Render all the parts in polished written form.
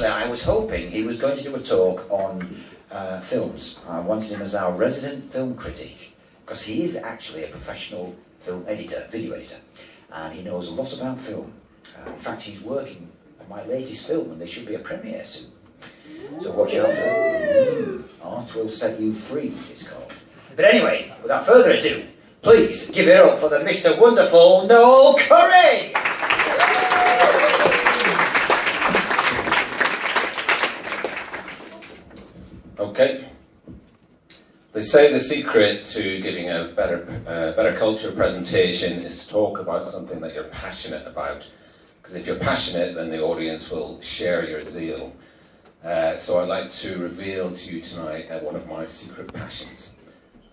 actually, I was hoping he was going to do a talk on films. I wanted him as our resident film critic, because he is actually a professional film editor, video editor, and he knows a lot about film. In fact, he's working on my latest film, and there should be a premiere soon. So watch out for it. Art Will Set You Free, it's called. But anyway, without further ado, please give it up for the Mr. Wonderful Noel Curry! Okay. They say the secret to giving a better culture presentation is to talk about something that you're passionate about. Because if you're passionate, then the audience will share your zeal. So I'd like to reveal to you tonight one of my secret passions.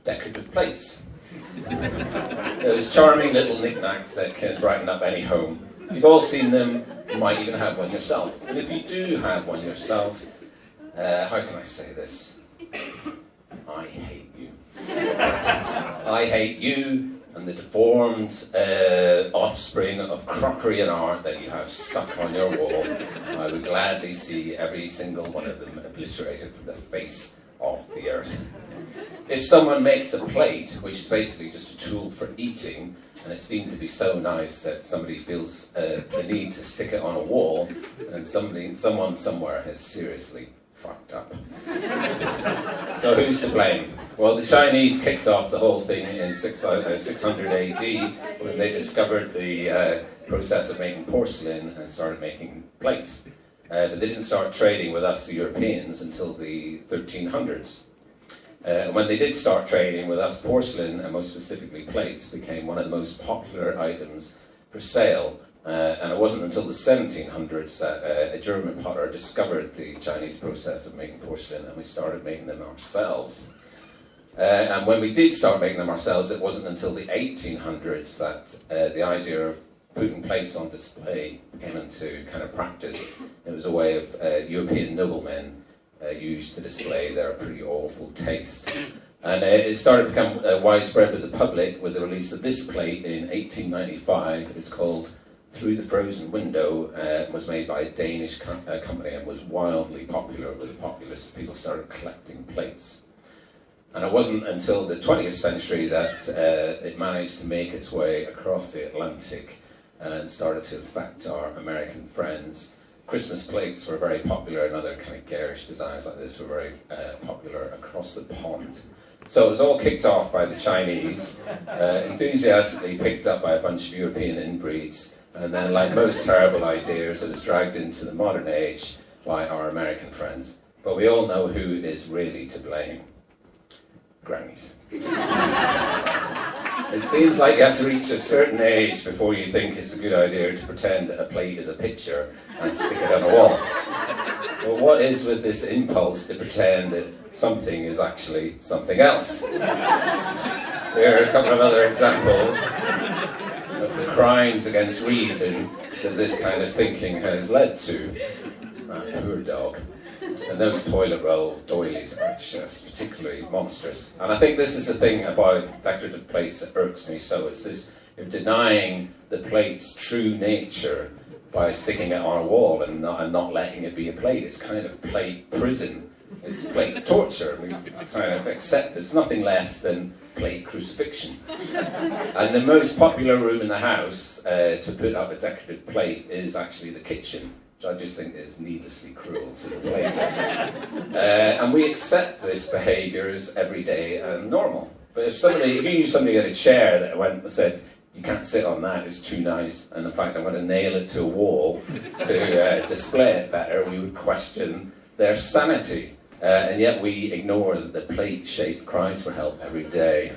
Decorative plates. Those charming little knickknacks that can brighten up any home. You've all seen them, you might even have one yourself. And if you do have one yourself, how can I say this? I hate you. I hate you and the deformed offspring of crockery and art that you have stuck on your wall. I would gladly see every single one of them obliterated from the face of the earth. If someone makes a plate, which is basically just a tool for eating, and it's deemed to be so nice that somebody feels the need to stick it on a wall, and someone somewhere has seriously fucked up. So who's to blame? Well, the Chinese kicked off the whole thing in 600 AD when they discovered the process of making porcelain and started making plates. But they didn't start trading with us, the Europeans, until the 1300s. When they did start trading with us, porcelain, and most specifically plates, became one of the most popular items for sale. And it wasn't until the 1700s that a German potter discovered the Chinese process of making porcelain, and we started making them ourselves. And when we did start making them ourselves, it wasn't until the 1800s that the idea of putting plates on display came into kind of practice. It was a way of European noblemen used to display their pretty awful taste. And it started to become widespread with the public with the release of this plate in 1895. It's called Through the Frozen Window. Was made by a Danish company and was wildly popular with the populace. People started collecting plates. And it wasn't until the 20th century that it managed to make its way across the Atlantic and started to affect our American friends. Christmas plates were very popular, and other kind of garish designs like this were very popular across the pond. So it was all kicked off by the Chinese, enthusiastically picked up by a bunch of European inbreeds, and then, like most terrible ideas, it was dragged into the modern age by our American friends. But we all know who is really to blame. Grannies. It seems like you have to reach a certain age before you think it's a good idea to pretend that a plate is a picture and stick it on a wall. But what is with this impulse to pretend that something is actually something else? There are a couple of other examples of the crimes against reason that this kind of thinking has led to. That poor dog. And those toilet roll doilies are just particularly monstrous. And I think this is the thing about decorative plates that irks me so. It's this, you're denying the plate's true nature by sticking it on a wall and not letting it be a plate. It's kind of plate prison. It's plate torture. We kind of accept it's nothing less than plate crucifixion. And the most popular room in the house to put up a decorative plate is actually the kitchen, which I just think is needlessly cruel to the plate. And we accept this behaviour as everyday and normal. But if you knew somebody had a chair that went and said, you can't sit on that, it's too nice, and in fact I'm going to nail it to a wall to display it better, we would question their sanity. And yet we ignore that the plate-shaped cries for help every day.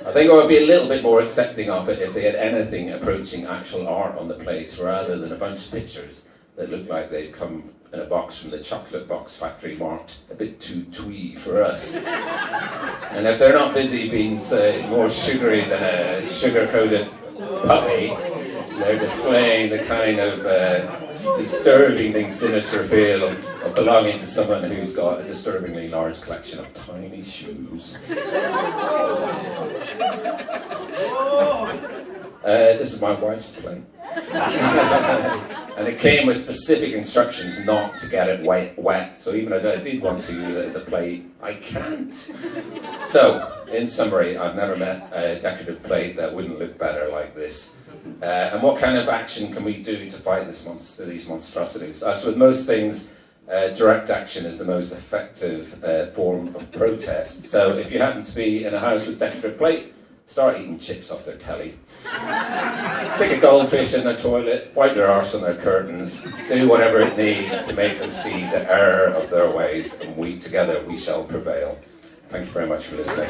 I think I would be a little bit more accepting of it if they had anything approaching actual art on the plates rather than a bunch of pictures that look like they've come in a box from the chocolate box factory marked a bit too twee for us. And if they're not busy being more sugary than a sugar-coated puppy, they're displaying the kind of disturbingly sinister feel of belonging to someone who's got a disturbingly large collection of tiny shoes. This is my wife's plate. And it came with specific instructions not to get it wet. So even though I did want to use it as a plate, I can't. So, in summary, I've never met a decorative plate that wouldn't look better like this. And what kind of action can we do to fight these monstrosities? As with most things, direct action is the most effective form of protest. So if you happen to be in a house with decorative plate, start eating chips off their telly. Stick a goldfish in their toilet, wipe their arse on their curtains, do whatever it needs to make them see the error of their ways, and together we shall prevail. Thank you very much for listening.